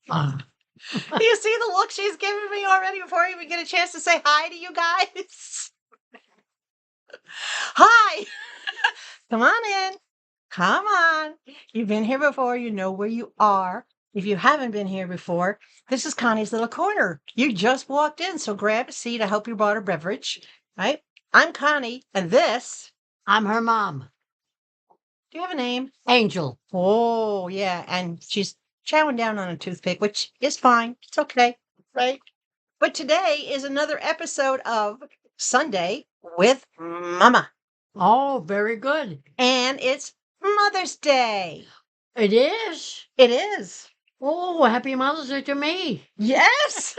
Ah, Do you see the look she's giving me already before I even get a chance to say hi to you guys? Hi! Come on in. Come on. You've been here before. You know where you are. If you haven't been here before, this is Connie's little corner. You just walked in, so grab a seat. I hope you brought a beverage. Right? I'm Connie, and this. I'm her mom, Do you have a name? Angel. Oh, yeah. And she's chowing down on a toothpick, which is fine. It's okay. Right? But today is another episode of Sunday with Mama. Oh, very good. And it's Mother's Day. It is. It is. Oh, happy Mother's Day to me. Yes.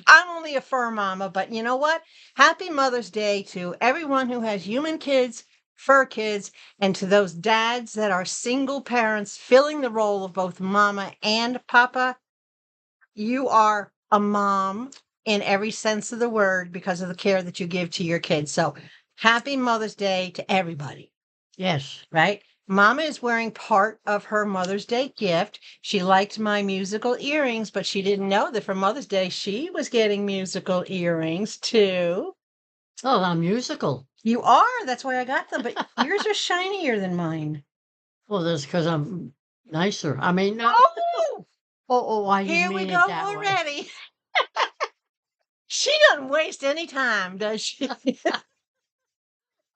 I'm only a fur mama, but you know what? Happy Mother's Day to everyone who has human kids, fur kids, and to those dads that are single parents filling the role of both mama and papa. You are a mom in every sense of the word because of the care that you give to your kids. So happy Mother's Day to everybody, Yes. right? Mama is wearing part of her Mother's Day gift. She liked my musical earrings, but she didn't know that for Mother's Day, she was getting musical earrings too. Oh, I'm musical. You are. That's why I got them, but yours are shinier than mine. Well, that's because I'm nicer. I mean, no. Oh, I didn't here we mean go it that way. already. She doesn't waste any time, does she?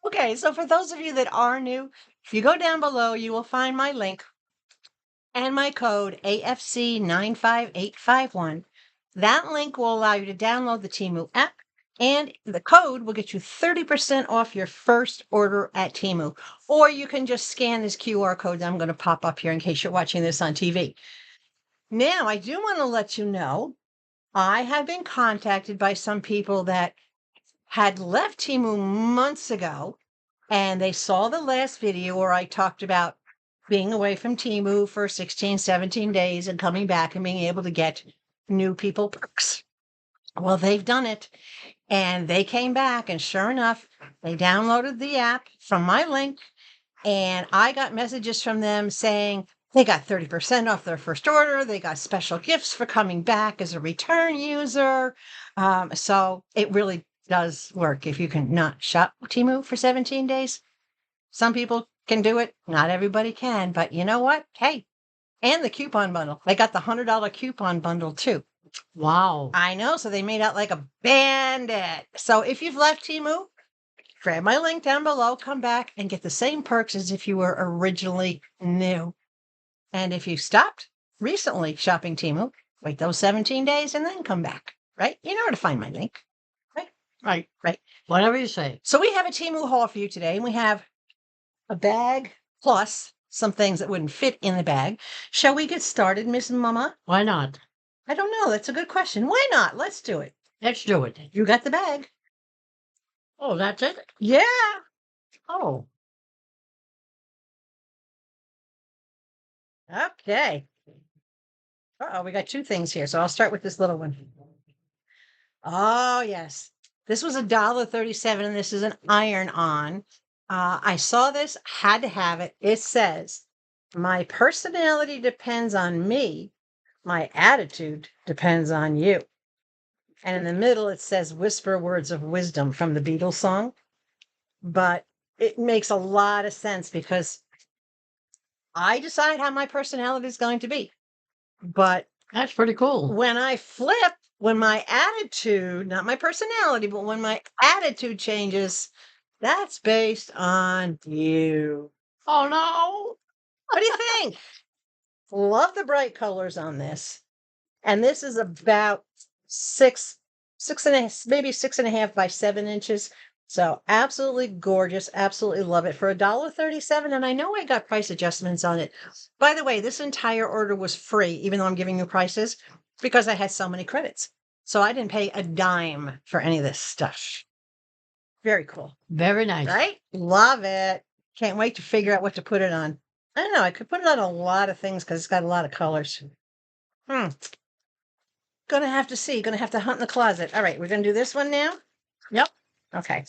Okay, so for those of you that are new, if you go down below, you will find my link and my code AFC95851. That link will allow you to download the Temu app, and the code will get you 30% off your first order at Temu. Or you can just scan this QR code that I'm going to pop up here in case you're watching this on TV. Now, I do want to let you know I have been contacted by some people that had left Temu months ago, and they saw the last video where I talked about being away from Temu for 16, 17 days and coming back and being able to get new people perks. Well, they've done it, and they came back, and sure enough, they downloaded the app from my link, and I got messages from them saying they got 30% off their first order. They got special gifts for coming back as a return user. So it really does work if you can not shop Temu for 17 days. Some people can do it. Not everybody can. But you know what? Hey, and the coupon bundle. They got the $100 coupon bundle too. Wow. I know. So they made out like a bandit. So if you've left Temu, grab my link down below, come back and get the same perks as if you were originally new. And if you stopped recently shopping Temu, wait those 17 days and then come back, right? You know where to find my link, right? Right. Right. Whatever you say. So we have a Temu haul for you today, and we have a bag plus some things that wouldn't fit in the bag. Shall we get started, Miss Mama? Why not? I don't know. That's a good question. Why not? Let's do it. Let's do it. You got the bag. Oh, that's it? Yeah. Oh, Okay. Uh-oh, we got two things here. So I'll start with this little one. Oh, yes. This was $1.37, and this is an iron-on. I saw this, had to have it. It says, "My personality depends on me. My attitude depends on you." And in the middle, it says, "Whisper words of wisdom" from the Beatles song. But it makes a lot of sense because I decide how my personality is going to be. But that's pretty cool. when I flip, when my attitude, not my personality, but when my attitude changes, that's based on you. Oh, no. What do you think? Love the bright colors on this. And this is about six and a, maybe 6.5 by 7 inches. So absolutely gorgeous. Absolutely love it for $1.37. And I know I got price adjustments on it. By the way, this entire order was free, even though I'm giving you prices, because I had so many credits. So I didn't pay a dime for any of this stuff. Very cool. Very nice. Right? Love it. Can't wait to figure out what to put it on. I don't know. I could put it on a lot of things because it's got a lot of colors. Gonna have to see. Gonna have to hunt in the closet. All right, we're gonna do this one now. Yep. Okay.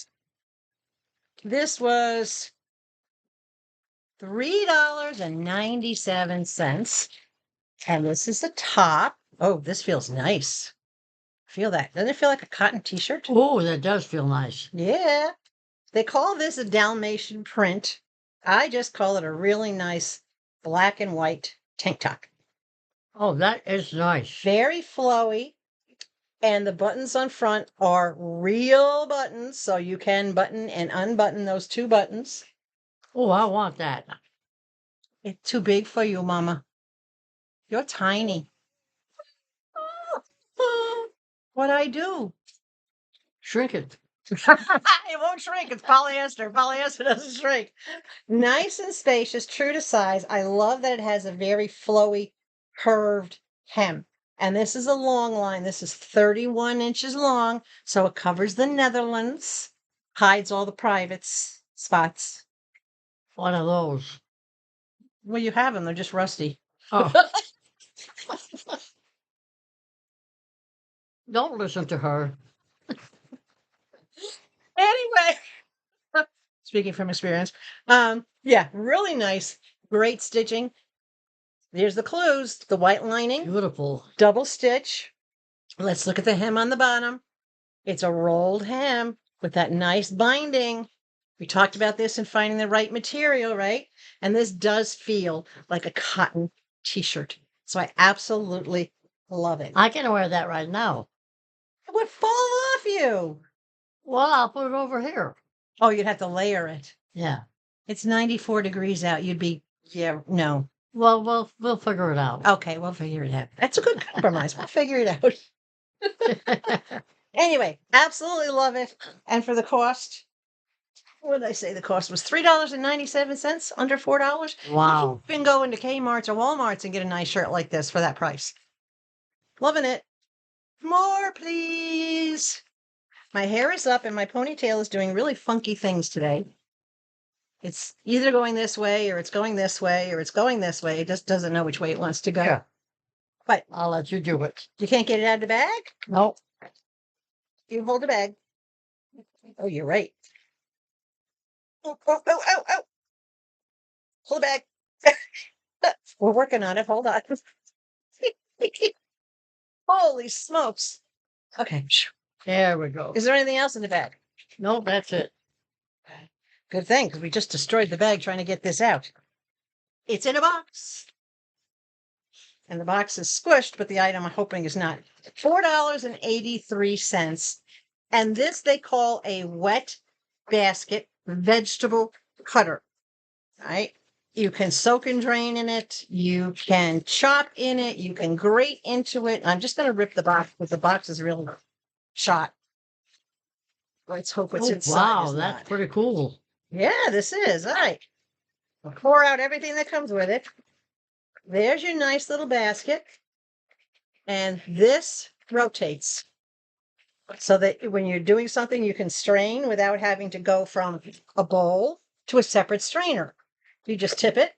This was $3.97. And this is the top. Oh, this feels nice. Feel that. Doesn't it feel like a cotton t-shirt? Oh, that does feel nice. Yeah. They call this a Dalmatian print. I just call it a really nice black and white tank top. Oh, that is nice. Very flowy. And the buttons on front are real buttons, so you can button and unbutton those two buttons. Oh, I want that. It's too big for you, Mama. You're tiny. What I do? Shrink it. It won't shrink. It's polyester. Polyester doesn't shrink. Nice and spacious, true to size. I love that it has a very flowy, curved hem. And this is a long line. This is 31 inches long. So it covers the Netherlands, hides all the private spots. One of those. Well, you have them. They're just rusty. Oh. Don't listen to her. Anyway, speaking from experience, yeah, really nice, great stitching. There's the clues, the white lining, Beautiful. double stitch. Let's look at the hem on the bottom. It's a rolled hem with that nice binding. We talked about this in finding the right material, right? And this does feel like a cotton t-shirt. So I absolutely love it. I can wear that right now. It would fall off you. Well, I'll put it over here. Oh, you'd have to layer it. Yeah. It's 94 degrees out. You'd be, yeah, no. Well, we'll figure it out. Okay, we'll figure it out. That's a good compromise. We'll figure it out. Anyway, absolutely love it. And for the cost, what did I say? The cost was $3.97, under $4. Wow. You can go into Kmart's or Walmart's and get a nice shirt like this for that price. Loving it. More, please. My hair is up and my ponytail is doing really funky things today. It's either going this way or it's going this way or it's going this way. It just doesn't know which way it wants to go. Yeah. But I'll let you do it. you can't get it out of the bag? Nope. You hold the bag. Oh, you're right. Oh, oh, oh, oh, oh. Hold the bag. We're working on it. Hold on. Holy smokes. Okay. There we go. Is there anything else in the bag? Nope, that's it. Good thing, because we just destroyed the bag trying to get this out. It's in a box. And the box is squished, but the item I'm hoping is not. $4.83. And this they call a wet basket vegetable cutter. Right? You can soak and drain in it. You can chop in it. You can grate into it. I'm just going to rip the box because the box is really shot. Let's hope what's inside. Wow, is that's not. pretty cool. Yeah, this is. All right. I'll pour out everything that comes with it. There's your nice little basket. And this rotates so that when you're doing something, you can strain without having to go from a bowl to a separate strainer. You just tip it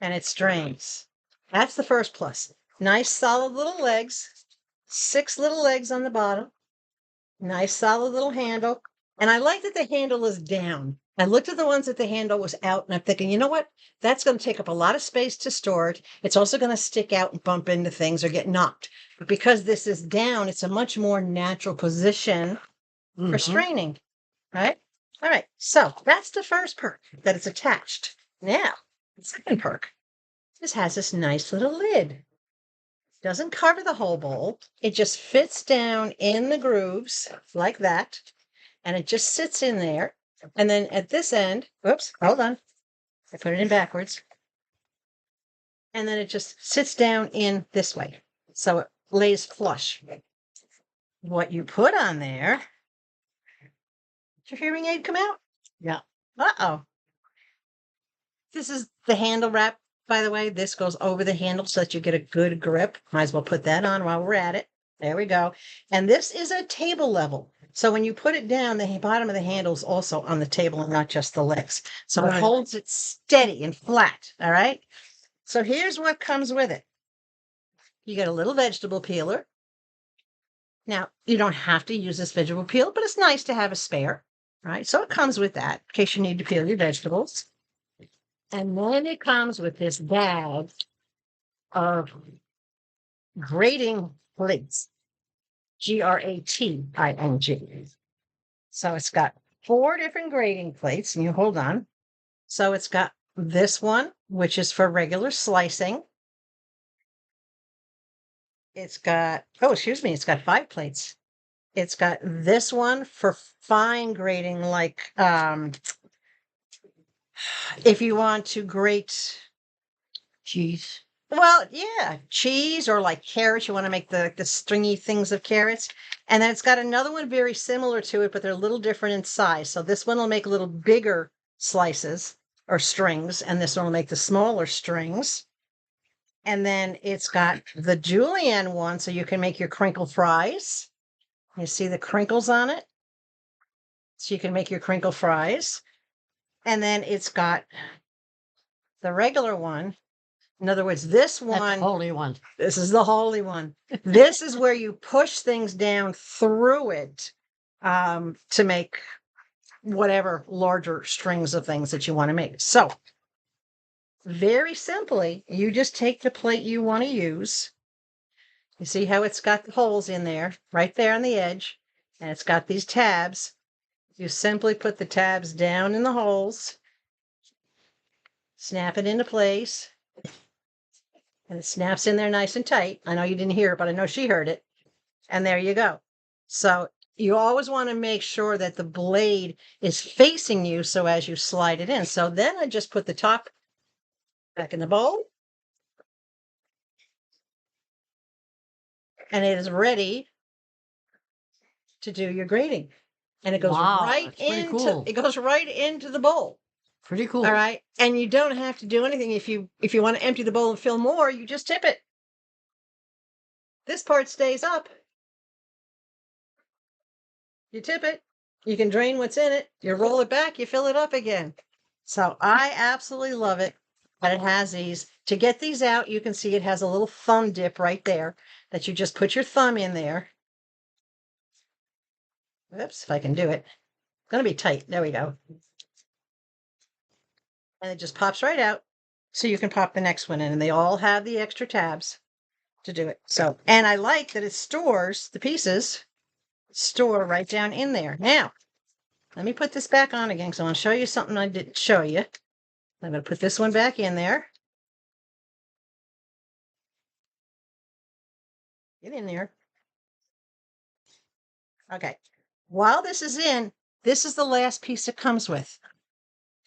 and it strains. That's the first plus. Nice solid little legs, 6 little legs on the bottom. Nice solid little handle. And I like that the handle is down. I looked at the ones that the handle was out and I'm thinking, you know what? That's going to take up a lot of space to store it. It's also going to stick out and bump into things or get knocked. But because this is down, it's a much more natural position for straining, right? All right. So that's the first perk, that it's attached. Now, the second perk, this has this nice little lid. Doesn't cover the whole bowl. It just fits down in the grooves like that. And it just sits in there. And then at this end, whoops, hold on. I put it in backwards. And then it just sits down in this way. So it lays flush. What you put on there, did your hearing aid come out? Yeah. Uh-oh. This is the handle wrap, by the way. This goes over the handle so that you get a good grip. Might as well put that on while we're at it. There we go. And this is a table level. So when you put it down, the bottom of the handle is also on the table and not just the legs. So it holds it steady and flat. All right. So here's what comes with it. You get a little vegetable peeler. Now, you don't have to use this vegetable peel, but it's nice to have a spare. Right. So it comes with that in case you need to peel your vegetables. And then it comes with this bag of grading plates. Grating. So it's got 4 different grading plates, and you hold on. So it's got this one, which is for regular slicing. It's got, oh, excuse me, it's got 5 plates. It's got this one for fine grating, like if you want to grate, Cheese. well, yeah, cheese or like carrots, you want to make the stringy things of carrots. And then it's got another one very similar to it, but they're a little different in size. So this one will make a little bigger slices or strings, and this one will make the smaller strings. And then it's got the julienne one, so you can make your crinkle fries. You see the crinkles on it? So you can make your crinkle fries. And then it's got the regular one. In other words, this That's the one, holy one. this is the holy one. This is where you push things down through it to make whatever larger strings of things that you want to make. So very simply, you just take the plate you want to use. You see how it's got the holes in there, right there on the edge, and it's got these tabs. You simply put the tabs down in the holes, snap it into place, and it snaps in there nice and tight. I know you didn't hear it, but I know she heard it. And there you go. So you always want to make sure that the blade is facing you so as you slide it in. So then I just put the top back in the bowl, and it is ready to do your grating. And it goes Wow, right that's pretty into cool. it goes right into the bowl. Pretty cool. All right. And you don't have to do anything. If you want to empty the bowl and fill more, you just tip it. This part stays up. You tip it. You can drain what's in it. You roll it back, you fill it up again. So I absolutely love it. But it has these. To get these out, you can see it has a little thumb dip right there that you just put your thumb in there. Oops, if I can do it. It's going to be tight. There we go. And it just pops right out. So you can pop the next one in, and they all have the extra tabs to do it. So, and I like that it stores the pieces, store right down in there. Now, let me put this back on again because I want to show you something I didn't show you. I'm going to put this one back in there. Get in there. Okay. While this is in, this is the last piece it comes with.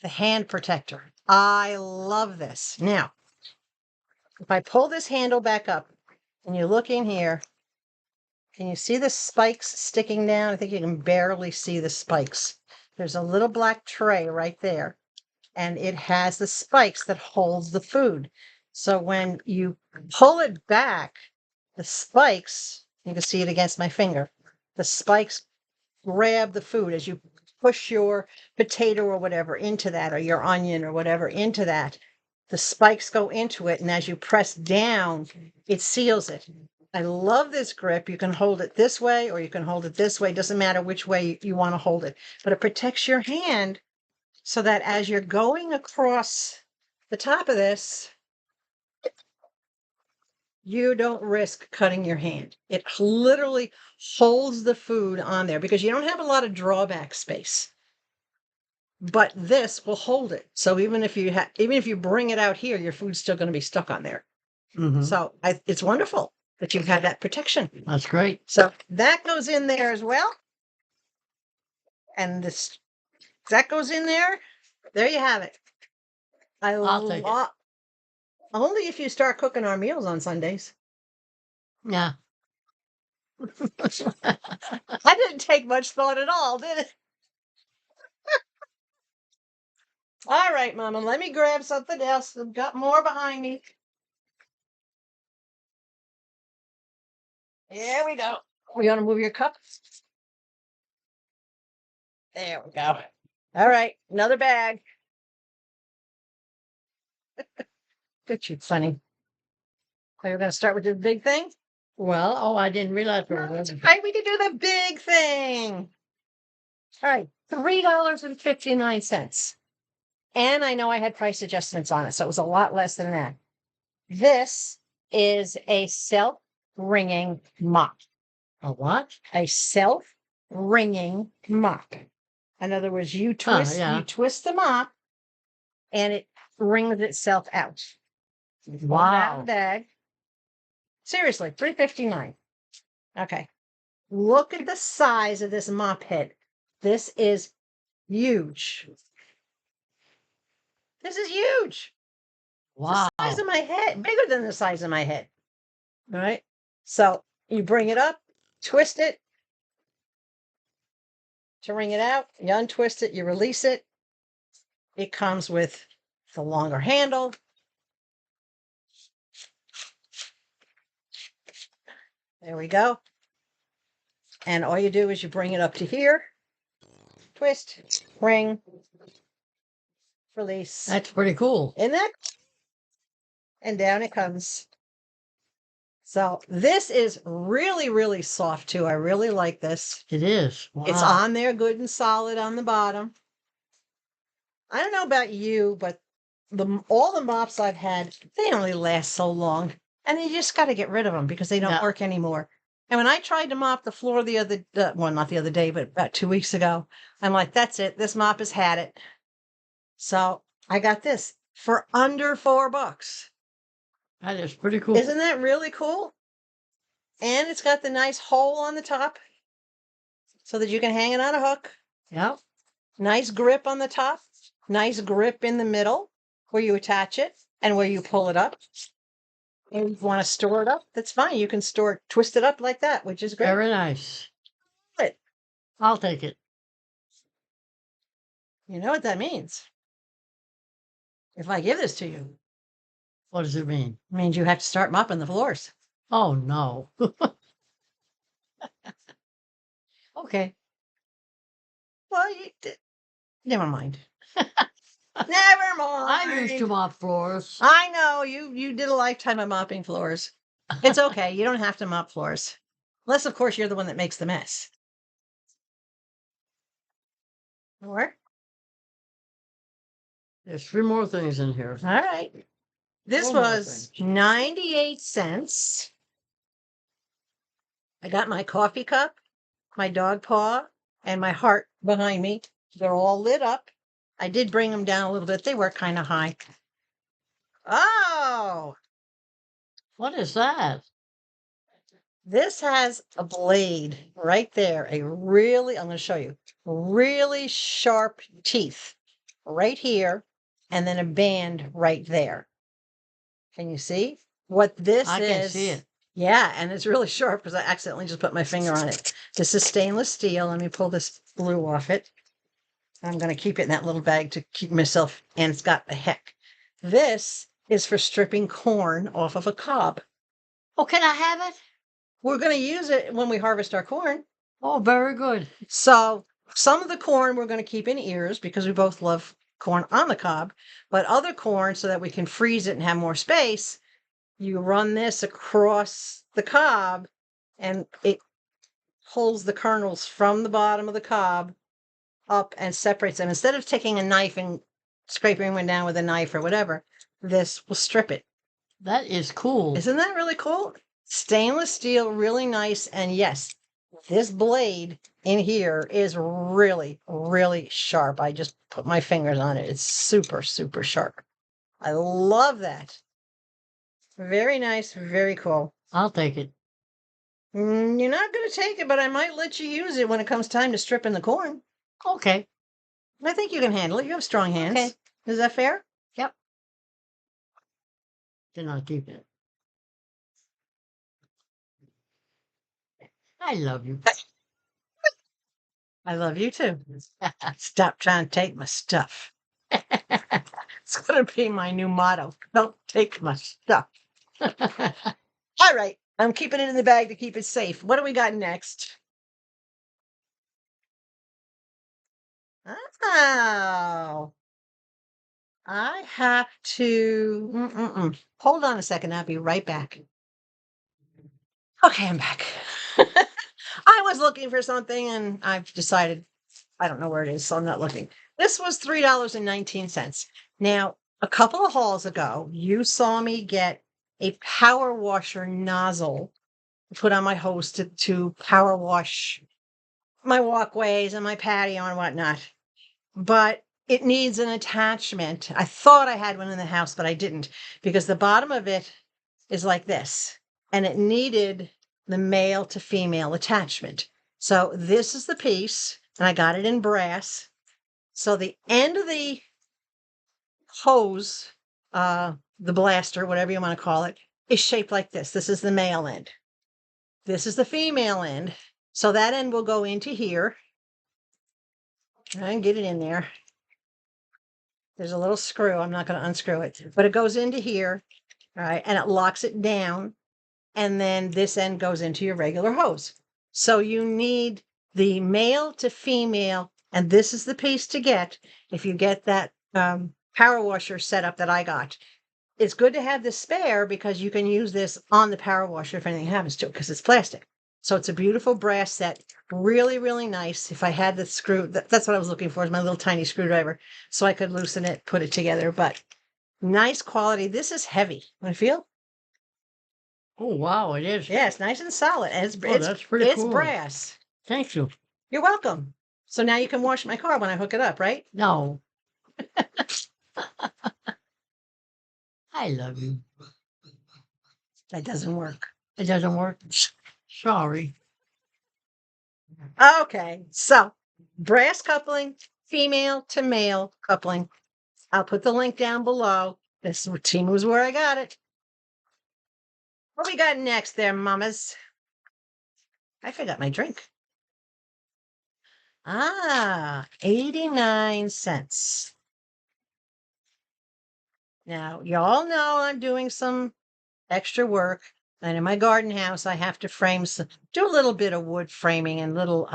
The hand protector. I love this. Now, if I pull this handle back up and you look in here, can you see the spikes sticking down? I think you can barely see the spikes. There's a little black tray right there, and it has the spikes that holds the food. So when you pull it back, the spikes, you can see it against my finger, the spikes grab the food as you push your potato or whatever into that, or your onion or whatever into that. The spikes go into it, and as you press down, it seals it. I love this grip. You can hold it this way or you can hold it this way. It doesn't matter which way you want to hold it, but it protects your hand so that as you're going across the top of this, you don't risk cutting your hand. It literally holds the food on there because you don't have a lot of drawback space. But this will hold it. So even if you bring it out here, your food's still going to be stuck on there. Mhm. So it's wonderful that you have that protection. That's great. So that goes in there as well. And that goes in there. There you have it. I'll take it. Only if you start cooking our meals on Sundays. Yeah. I didn't take much thought at all, did it? All right, Mama, let me grab something else. I've got more behind me. There we go. We want to move your cup? There we go. All right, another bag. Good, you funny. So we're going to start with the big thing? Well, oh, I didn't realize there was. Right, we can do the big thing. All right, $3.59. And I know I had price adjustments on it, so it was a lot less than that. This is a self-wringing mop. A what? A self-wringing mop. In other words, you yeah. twist the mop and it wrings itself out. Pull it out of Wow. the bag. Seriously, $3.59. Okay. Look at the size of this mop head. This is huge. This is huge. Wow. The size of my head, bigger than the size of my head. All right. So you bring it up, twist it to wring it out. You untwist it, you release it. It comes with the longer handle. There we go. And all you do is you bring it up to here, twist, wring, release. That's pretty cool. Isn't that? And down it comes. So this is really, really soft too. I really like this. It is. Wow. It's on there good and solid on the bottom. I don't know about you, but all the mops I've had, they only last so long. And you just got to get rid of them because they don't Yeah. work anymore. And when I tried to mop the floor the other, well, not the other day, but about 2 weeks ago, I'm like, that's it. This mop has had it. So I got this for under $4. That is pretty cool. Isn't that really cool? And it's got the nice hole on the top so that you can hang it on a hook. Yep. Nice grip on the top. Nice grip in the middle where you attach it and where you pull it up. And if you want to store it up, that's fine. You can twist it up like that, which is great. Very nice. But I'll take it. you know what that means? If I give this to you, What does it mean? it means you have to start mopping the floors. Oh, no. Okay. Well, never mind. Never mind. I used to mop floors. I know you did a lifetime of mopping floors. It's okay. You don't have to mop floors. Unless, of course, you're the one that makes the mess. Or, There's 3 more things in here. all right. This One more was thing. 98 cents. I got my coffee cup, my dog paw, and my heart behind me. They're all lit up. I did bring them down a little bit. They were kind of high. Oh, What is that? this has a blade right there. I'm going to show you, really sharp teeth right here, and then a band right there. Can you see what this I is? can see it. Yeah, and it's really sharp because I accidentally just put my finger on it. This is stainless steel. Let me pull this glue off it. I'm going to keep it in that little bag to keep myself, and it's got the heck. This is for stripping corn off of a cob. Oh, can I have it? We're going to use it when we harvest our corn. Oh, very good. So some of the corn we're going to keep in ears because we both love corn on the cob, but other corn, so that we can freeze it and have more space, you run this across the cob and it pulls the kernels from the bottom of the cob up and separates them. Instead of taking a knife and scraping one down with a knife or whatever, this will strip it. That is cool. Isn't that really cool? Stainless steel, really nice. And yes, this blade in here is really, really sharp. I just put my fingers on it. It's super, super sharp. I love that. Very nice. Very cool. I'll take it. You're not going to take it, but I might let you use it when it comes time to stripping the corn. Okay. I think you can handle it. You have strong hands. Okay. Is that fair? Yep. Then I'll keep it. I love you. I love you too. Stop trying to take my stuff. It's going to be my new motto. Don't take my stuff. All right. I'm keeping it in the bag to keep it safe. What do we got next? Oh, I have to. Hold on a second. I'll be right back. Okay, I'm back. I was looking for something and I've decided I don't know where it is, so I'm not looking. This was $3.19. Now, a couple of hauls ago, you saw me get a power washer nozzle to put on my hose to power wash my walkways and my patio and whatnot. But it needs an attachment. I thought I had one in the house, but I didn't, because the bottom of it is like this, and it needed the male to female attachment. So this is the piece, and I got it in brass. So the end of the hose, the blaster, whatever you want to call it, is shaped like this. This is the male end. This is the female end. So that end will go into here. And get it in there. There's a little screw. I'm not going to unscrew it, but it goes into here. All right. And it locks it down. And then this end goes into your regular hose. So you need the male to female. And this is the piece to get if you get that power washer setup that I got. It's good to have this spare because you can use this on the power washer if anything happens to it, because it's plastic. So it's a beautiful brass set. Really, really nice. If I had the screw, that's what I was looking for, is my little tiny screwdriver, so I could loosen it, put it together. But nice quality. This is heavy. Want to feel? Oh, wow, it is. Yeah, it's nice and solid. And That's pretty it's cool. brass. Thank you. You're welcome. So now you can wash my car when I hook it up, right? No. I love you. That doesn't work. It doesn't work. Sorry. Okay, so brass coupling, female to male coupling. I'll put the link down below. This Temu's where I got it. What we got next there, mamas? I forgot my drink. 89 cents. Now, y'all know I'm doing some extra work. And in my garden house, I have to do a little bit of wood framing and little,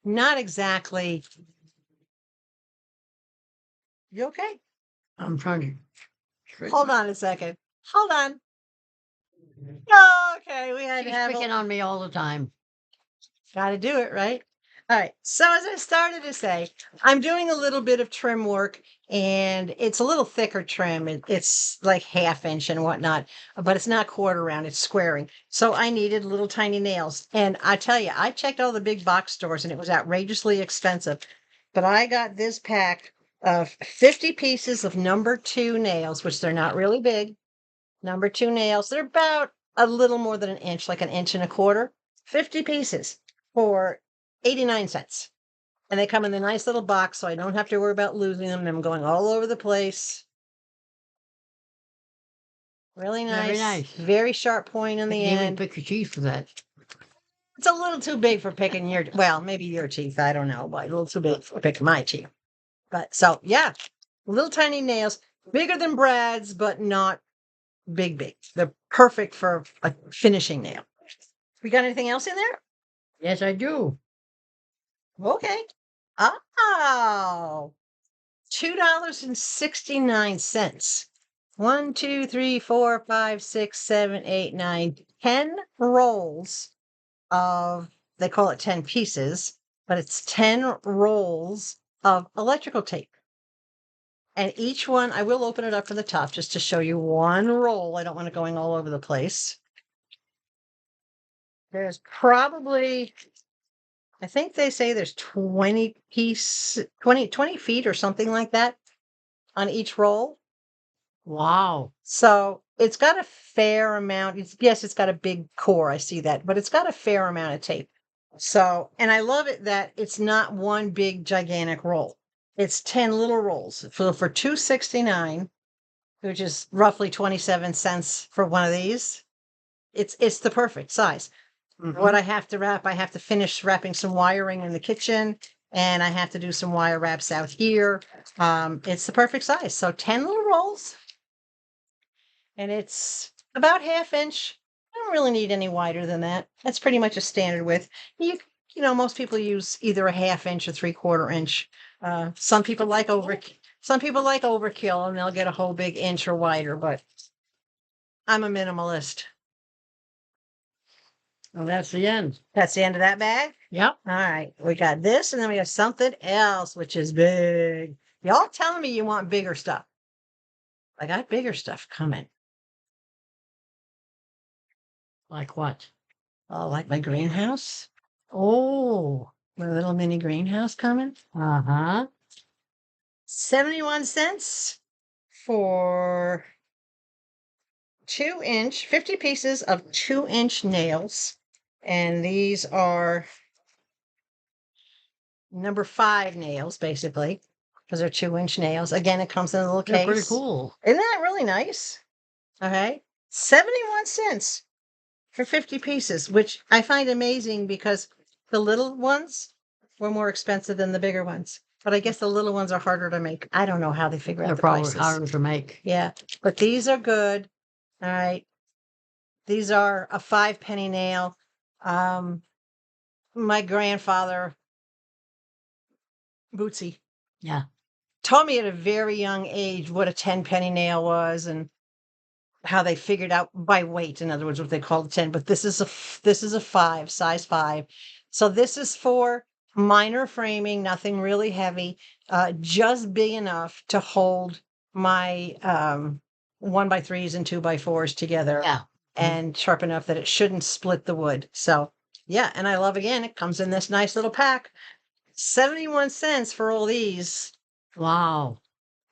not exactly. You okay? I'm trying to. Hold on a second. Hold on. Okay, we had to She's have picking on me all the time. Got to do it, right? All right. So as I started to say, I'm doing a little bit of trim work, and it's a little thicker trim. It's like 1/2 inch and whatnot, but it's not quarter round, it's squaring. So I needed little tiny nails. And I tell you, I checked all the big box stores and it was outrageously expensive. But I got this pack of 50 pieces of number 2 nails, which they're not really big. Number 2 nails. They're about a little more than an inch, like 1.25 inches. 50 pieces for 89 cents. And they come in the nice little box, so I don't have to worry about losing them. I'm going all over the place. Really nice. Very nice. Very sharp point in the Can't even end. pick your teeth for that. It's a little too big for picking well, maybe your teeth. I don't know, but a little too big for picking my teeth. But so, yeah, little tiny nails, bigger than Brad's, but not big. They're perfect for a finishing nail. We got anything else in there? Yes, I do. Okay. Oh, $2.69. 1, 2, 3, 4, 5, 6, 7, 8, 9, 10 rolls of, they call it 10 pieces, but it's 10 rolls of electrical tape. And each one, I will open it up from the top just to show you one roll. I don't want it going all over the place. There's probably, I think they say there's 20 feet or something like that on each roll. Wow. So it's got a fair amount. Yes, it's got a big core. I see that, but it's got a fair amount of tape. So, and I love it that it's not one big gigantic roll. It's 10 little rolls. For $2.69, which is roughly 27 cents for one of these, it's the perfect size. What I have to wrap, I have to finish wrapping some wiring in the kitchen, and I have to do some wire wraps out here. It's the perfect size. So 10 little rolls, and it's about 1/2 inch. I don't really need any wider than that. That's pretty much a standard width. You most people use either a 1/2 inch or 3/4 inch. Some people like overkill, and they'll get a whole big inch or wider, but I'm a minimalist. Well, that's the end. That's the end of that bag? Yep. All right. We got this, and then we have something else, which is big. Y'all telling me you want bigger stuff. I got bigger stuff coming. Like what? Oh, like my greenhouse. Oh, My little mini greenhouse coming. uh-huh. 71 cents for 2-inch, 50 pieces of 2-inch nails. And these are number 5 nails, basically, because they're 2-inch nails. Again, it comes in a little They're case. pretty cool. Isn't that really nice? Okay. 71 cents for 50 pieces, which I find amazing because the little ones were more expensive than the bigger ones. But I guess the little ones are harder to make. I don't know how they figure They're out the probably prices. harder to make. Yeah, but these are good. All right. These are a 5-penny nail. My grandfather, Bootsy, Yeah. told me at a very young age what a 10-penny nail was and how they figured out by weight. In other words, what they call the 10. But this is a 5, size 5. So this is for minor framing, nothing really heavy, just big enough to hold my 1x3s and 2x4s together. Yeah. And sharp enough that it shouldn't split the wood. So yeah, and I love, again, it comes in this nice little pack. 71 cents for all these. Wow.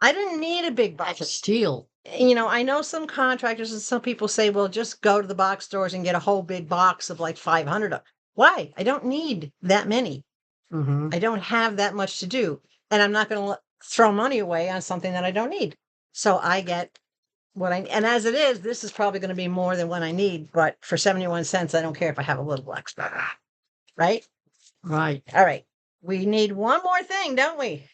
I didn't need a big That's a box. steal. I know some contractors and some people say, well, just go to the box stores and get a whole big box of like 500. Why? I don't need that many. Mm-hmm. I don't have that much to do. And I'm not going to throw money away on something that I don't need. So I get and as it is, this is probably going to be more than what I need, but for 71 cents, I don't care if I have a little extra, right? Right. All right. We need one more thing, don't we?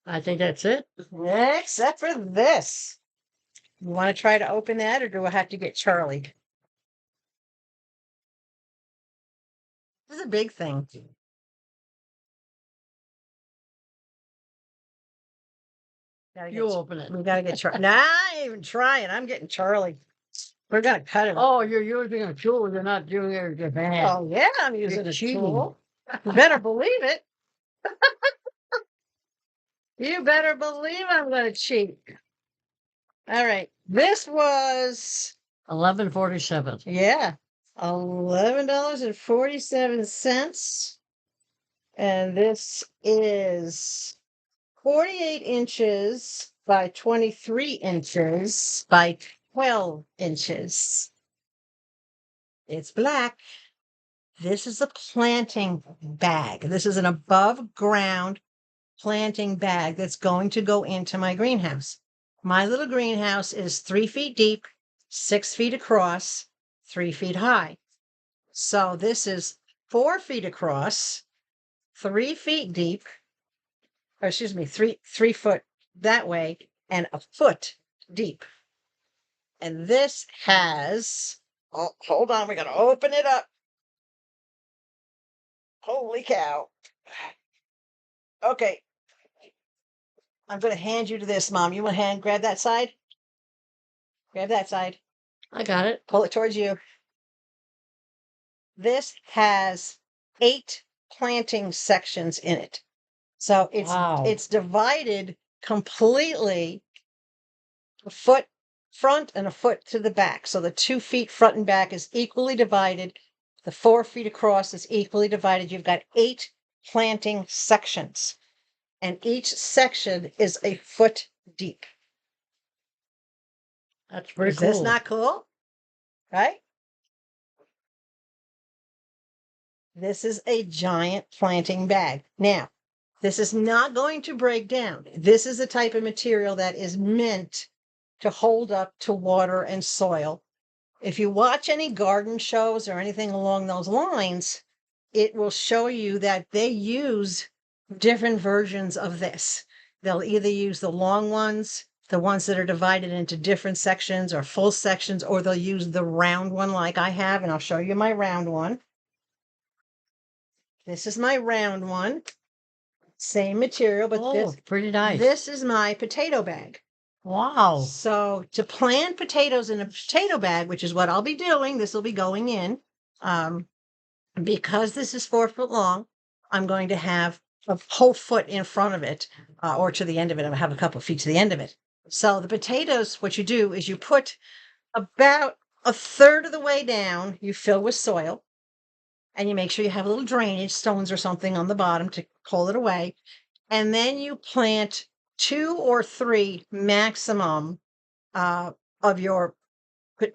I think that's it. Except for this. You want to try to open that, or do I have to get Charlie? This is a big thing. You open it. We got to get Charlie. Nah, I ain't even trying. I'm getting Charlie. We're going to cut it. Oh, you're using a tool. You're not doing it with your hand. Oh, yeah, I'm using You're a cheating. tool. You better believe it. You better believe I'm going to cheat. All right. This was $11.47. yeah, $11.47. And this is 48 inches by 23 inches by 12 inches. It's black. This is a planting bag. This is an above ground planting bag that's going to go into my greenhouse. My little greenhouse is 3 feet deep, 6 feet across, 3 feet high. So this is 4 feet across, 3 feet deep, or excuse me, 3 foot that way, and a foot deep. And this has, oh, hold on, we got to open it up. Holy cow. Okay. I'm going to hand you to this, Mom. You want to grab that side? Grab that side. I got it. Pull it towards you. This has 8 planting sections in it. So it's divided completely, a foot front and a foot to the back. So the 2 feet front and back is equally divided. The 4 feet across is equally divided. You've got 8 planting sections, and each section is a foot deep. That's pretty Is cool. this not cool? Right? This is a giant planting bag. Now, this is not going to break down. This is a type of material that is meant to hold up to water and soil. If you watch any garden shows or anything along those lines, it will show you that they use different versions of this. They'll either use the long ones, the ones that are divided into different sections or full sections, or they'll use the round one like I have, and I'll show you my round one. This is my round one. Same material, but this pretty nice. This is my potato bag. Wow. So to plant potatoes in a potato bag, which is what I'll be doing, this will be going in. Because this is 4 foot long, I'm going to have a whole foot in front of it, or to the end of it. I'll have a couple of feet to the end of it. So the potatoes, what you do is you put about a third of the way down, you fill with soil, and you make sure you have a little drainage, stones or something on the bottom to pull it away. And then you plant 2 or 3 maximum of your,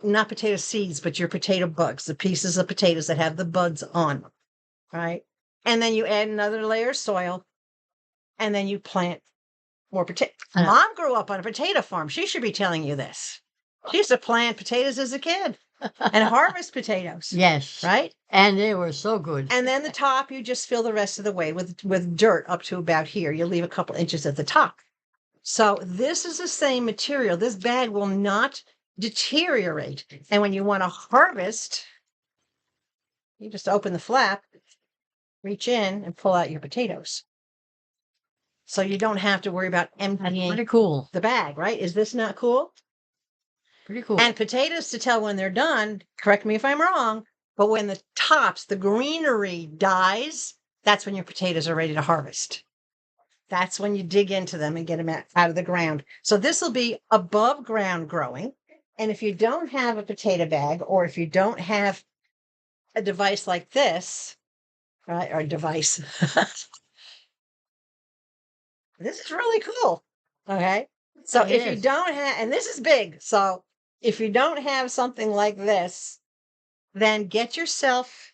not potato seeds, but your potato bugs, the pieces of potatoes that have the buds on them, right? And then you add another layer of soil, and then you plant more potato. Mom grew up on a potato farm. She should be telling you this. She used to plant potatoes as a kid and harvest potatoes. Yes. Right? And they were so good. And then the top, you just fill the rest of the way with dirt up to about here. You leave a couple inches at the top. So this is the same material. This bag will not deteriorate. And when you want to harvest, you just open the flap, reach in and pull out your potatoes. So you don't have to worry about That's emptying pretty cool. the bag, right? Is this not cool? Pretty cool. And potatoes, to tell when they're done, correct me if I'm wrong, but when the tops, the greenery dies, that's when your potatoes are ready to harvest. That's when you dig into them and get them out of the ground. So this will be above ground growing. And if you don't have a potato bag, or if you don't have a device like this, right, or a device, this is really cool. Okay. So It if you is. don't have, and this is big. So if you don't have something like this, then get yourself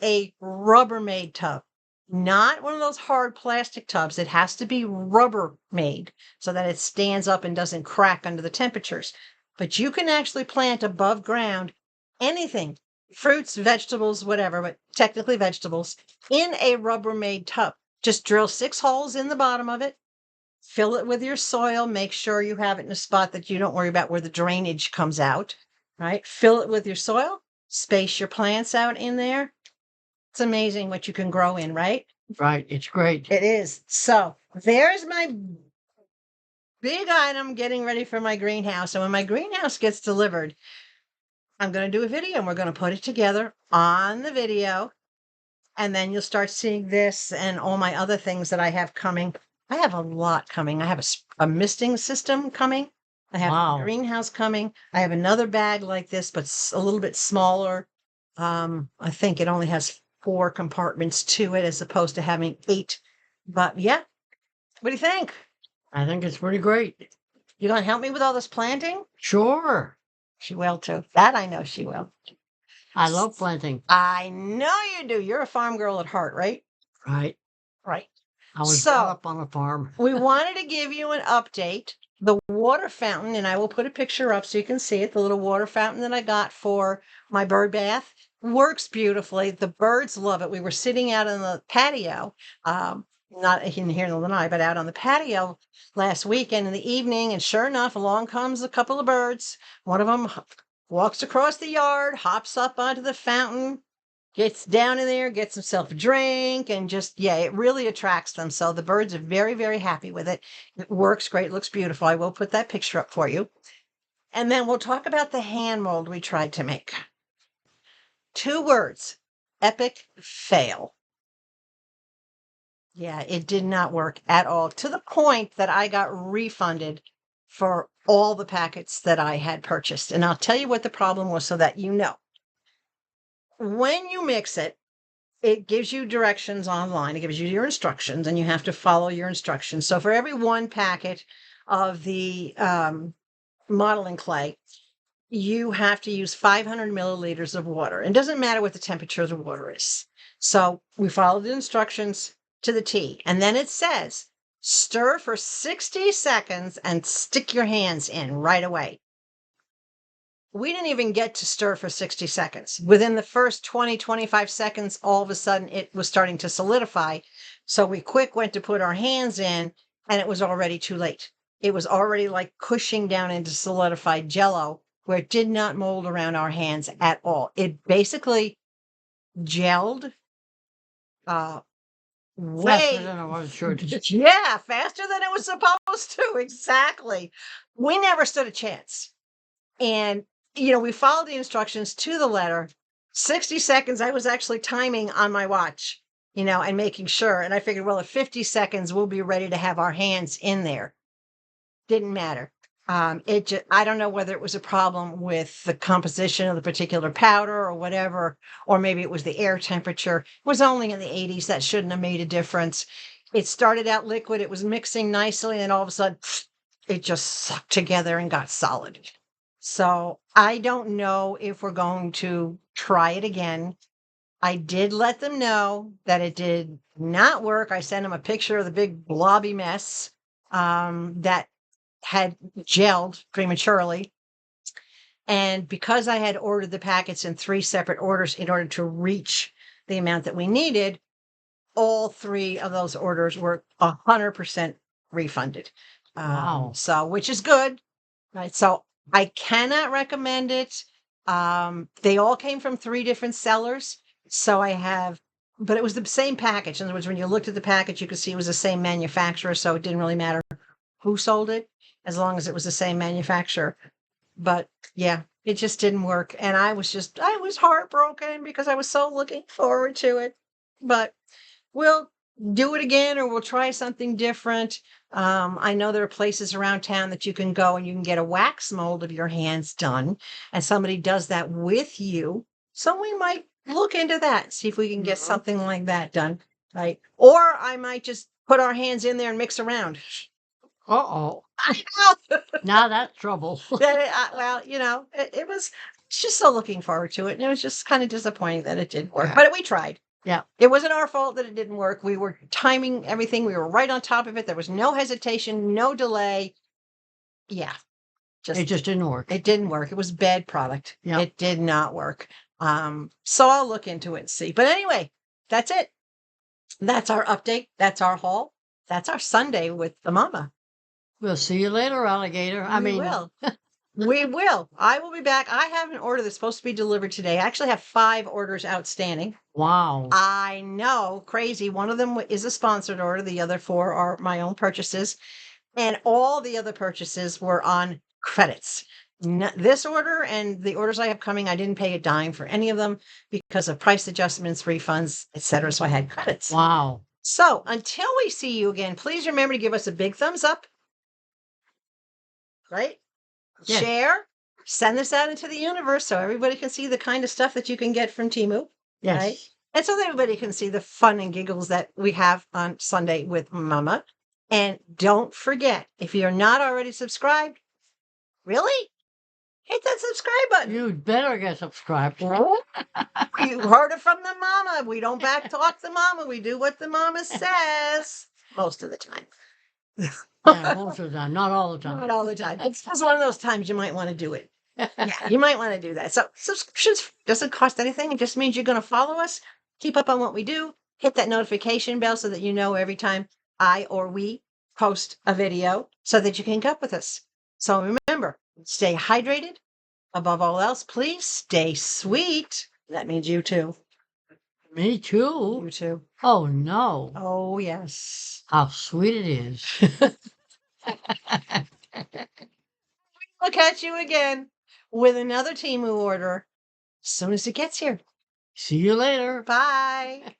a Rubbermaid tub, not one of those hard plastic tubs. It has to be rubber made so that it stands up and doesn't crack under the temperatures. But you can actually plant above ground anything, fruits, vegetables, whatever, but technically vegetables, in a Rubbermaid tub. Just drill 6 holes in the bottom of it, fill it with your soil, make sure you have it in a spot that you don't worry about where the drainage comes out, right? Fill it with your soil, space your plants out in there. It's amazing what you can grow in, right? Right. It's great. It is. So there's my big item getting ready for my greenhouse. And when my greenhouse gets delivered, I'm going to do a video and we're going to put it together on the video. And then you'll start seeing this and all my other things that I have coming. I have a lot coming. I have a misting system coming. I have Wow. a greenhouse coming. I have another bag like this, but a little bit smaller. I think it only has 4 compartments to it as opposed to having 8. But yeah, what do you think? I think it's pretty great. You gonna help me with all this planting? Sure. She will too. That I know she will. I love planting. I know you do. You're a farm girl at heart, right? Right. Right. I was So- brought up on a farm. We wanted to give you an update. The water fountain, and I will put a picture up so you can see it. The little water fountain that I got for my bird bath works beautifully. The birds love it. We were sitting out on the patio, not in here in Illinois, but out on the patio last weekend in the evening. And sure enough, along comes a couple of birds. One of them walks across the yard, hops up onto the fountain, gets down in there, gets himself a drink, and just, yeah, it really attracts them. So the birds are very, very happy with it. It works great, looks beautiful. I will put that picture up for you. And then we'll talk about the hand mold we tried to make. 2 words, epic fail. Yeah, it did not work at all, to the point that I got refunded for all the packets that I had purchased. And I'll tell you what the problem was so that you know. When you mix it, it gives you directions online. It gives you your instructions, and you have to follow your instructions. So for every 1 packet of the modeling clay, you have to use 500 milliliters of water. It doesn't matter what the temperature of the water is. So we followed the instructions to the T. And then it says, stir for 60 seconds and stick your hands in right away. We didn't even get to stir for 60 seconds. Within the first 20, 25 seconds, all of a sudden it was starting to solidify. So we went to put our hands in, and it was already too late. It was already like pushing down into solidified jello, where it did not mold around our hands at all. It basically gelled Faster way than I was sure to. yeah, faster than it was supposed to. Exactly. We never stood a chance. And, we followed the instructions to the letter. 60 seconds, I was actually timing on my watch, and making sure. And I figured, well, at 50 seconds, we'll be ready to have our hands in there. didn't matter. I don't know whether it was a problem with the composition of the particular powder or whatever, or maybe it was the air temperature. It was only in the 80s. That shouldn't have made a difference. It started out liquid. It was mixing nicely. And all of a sudden, it just sucked together and got solid. So I don't know if we're going to try it again. I did let them know that it did not work. I sent them a picture of the big blobby mess that had gelled prematurely. And because I had ordered the packets in 3 separate orders in order to reach the amount that we needed, all 3 of those orders were 100% refunded. Wow. So, which is good, right? So I cannot recommend it. They all came from 3 different sellers. So but it was the same package. In other words, when you looked at the package, you could see it was the same manufacturer. So it didn't really matter who sold it as long as it was the same manufacturer. But yeah, it just didn't work. And I was heartbroken because I was so looking forward to it. But we'll do it again or we'll try something different. I know there are places around town that you can go and you can get a wax mold of your hands done, and somebody does that with you. So we might look into that, see if we can get something like that done, right? Or I might just put our hands in there and mix around. Uh-oh. I know. Now that's trouble. Well, it was just so looking forward to it. And it was just kind of disappointing that it didn't work, Yeah. but we tried. Yeah. It wasn't our fault that it didn't work. We were timing everything. We were right on top of it. There was no hesitation, no delay. Yeah. It just didn't work. It didn't work. It was bad product. Yeah. It did not work. So I'll look into it and see. But anyway, that's it. That's our update. That's our haul. That's our Sunday with the Momma. We'll see you later, alligator. We will. We will. I will be back. I have an order that's supposed to be delivered today. I actually have 5 orders outstanding. Wow. I know, crazy. One of them is a sponsored order. The other 4 are my own purchases. And all the other purchases were on credits. This order and the orders I have coming, I didn't pay a dime for any of them because of price adjustments, refunds, etc. So I had credits. Wow. So until we see you again, please remember to give us a big thumbs up. Right? Yes. Share, send this out into the universe so everybody can see the kind of stuff that you can get from Temu. Yes. Right? And so that everybody can see the fun and giggles that we have on Sunday with Momma. And don't forget, if you're not already subscribed, really? Hit that subscribe button. You'd better get subscribed. You heard it from the Momma. We don't back talk the Momma. We do what the Momma says most of the time. Yeah, most of the time. Not all the time. Not all the time. It's just one of those times you might want to do it. Yeah, you might want to do that. So subscriptions doesn't cost anything. It just means you're going to follow us, keep up on what we do, hit that notification bell so that you know every time I or we post a video so that you can keep up with us. So remember, stay hydrated. Above all else, please stay sweet. That means you too. Me too. You too. Oh, no. Oh, yes. How sweet it is. We'll catch you again with another Temu order as soon as it gets here. See you later. Bye.